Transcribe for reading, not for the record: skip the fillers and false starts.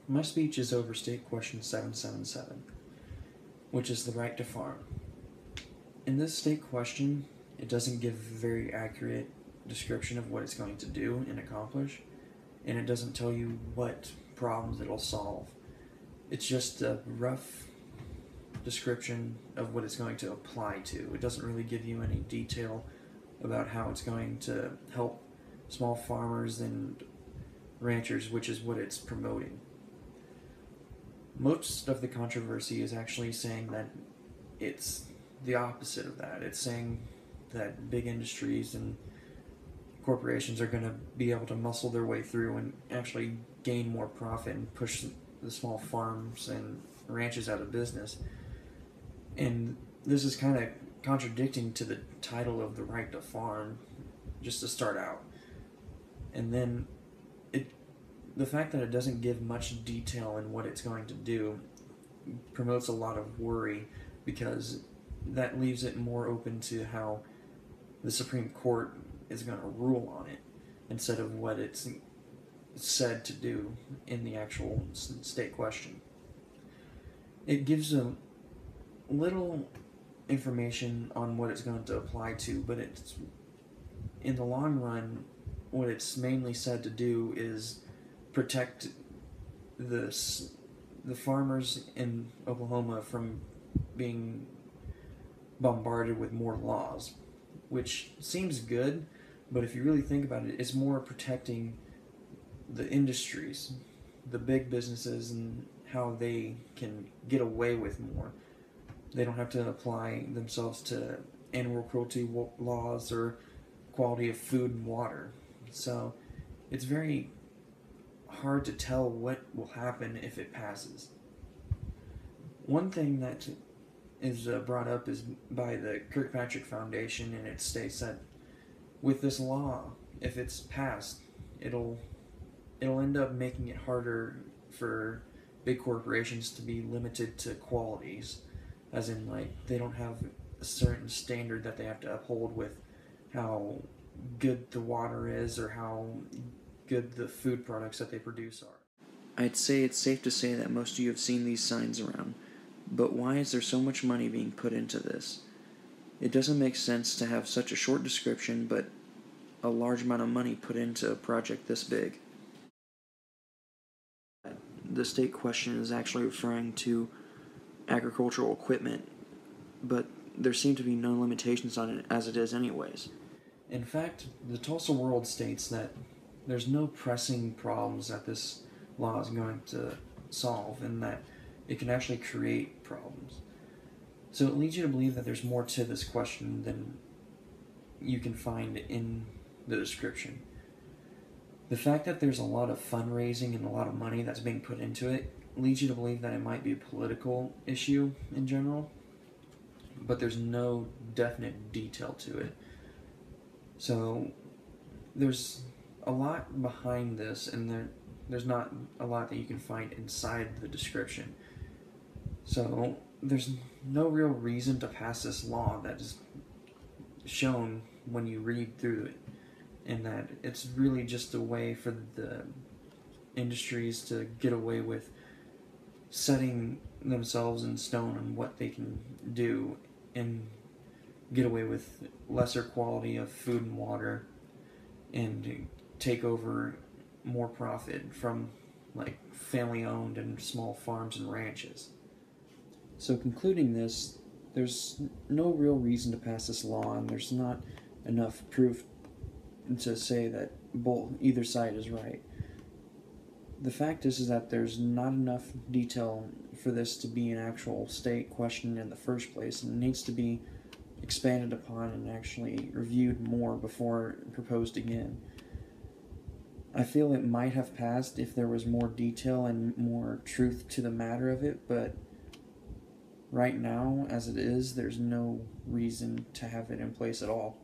My speech is over State Question 777, which is the right to farm. In this state question, it doesn't give a very accurate description of what it's going to do and accomplish, and it doesn't tell you what problems it'll solve. It's just a rough description of what it's going to apply to. It doesn't really give you any detail about how it's going to help small farmers and ranchers, which is what it's promoting. Most of the controversy is actually saying that it's the opposite of that. It's saying that big industries and corporations are going to be able to muscle their way through and actually gain more profit and push the small farms and ranches out of business. And this is kind of contradicting to the title of the right to farm, just to start out. And then the fact that it doesn't give much detail in what it's going to do promotes a lot of worry, because that leaves it more open to how the Supreme Court is going to rule on it instead of what it's said to do in the actual state question. It gives a little information on what it's going to apply to, but it's in the long run, what it's mainly said to do is protect the farmers in Oklahoma from being bombarded with more laws, which seems good, but if you really think about it, it's more protecting the industries, the big businesses, and how they can get away with more. They don't have to apply themselves to animal cruelty laws or quality of food and water. So it's very hard to tell what will happen if it passes. One thing that is brought up is by the Kirkpatrick Foundation, and it states that with this law, if it's passed, it'll end up making it harder for big corporations to be limited to qualities, as in, like, they don't have a certain standard that they have to uphold with how good the water is or how good the food products that they produce are. I'd say it's safe to say that most of you have seen these signs around, but why is there so much money being put into this? It doesn't make sense to have such a short description, but a large amount of money put into a project this big. The state question is actually referring to agricultural equipment, but there seem to be no limitations on it as it is anyways. In fact, the Tulsa World states that there's no pressing problems that this law is going to solve, and that it can actually create problems. So it leads you to believe that there's more to this question than you can find in the description. The fact that there's a lot of fundraising and a lot of money that's being put into it leads you to believe that it might be a political issue in general, but there's no definite detail to it. So there's a lot behind this, and there's not a lot that you can find inside the description. So there's no real reason to pass this law that is shown when you read through it, and that it's really just a way for the industries to get away with setting themselves in stone on what they can do and get away with lesser quality of food and water and take over more profit from, like, family owned and small farms and ranches. So concluding this, there's no real reason to pass this law, and there's not enough proof to say that either side is right. The fact is that there's not enough detail for this to be an actual state question in the first place, and it needs to be expanded upon and actually reviewed more before proposed again. I feel it might have passed if there was more detail and more truth to the matter of it, but right now, as it is, there's no reason to have it in place at all.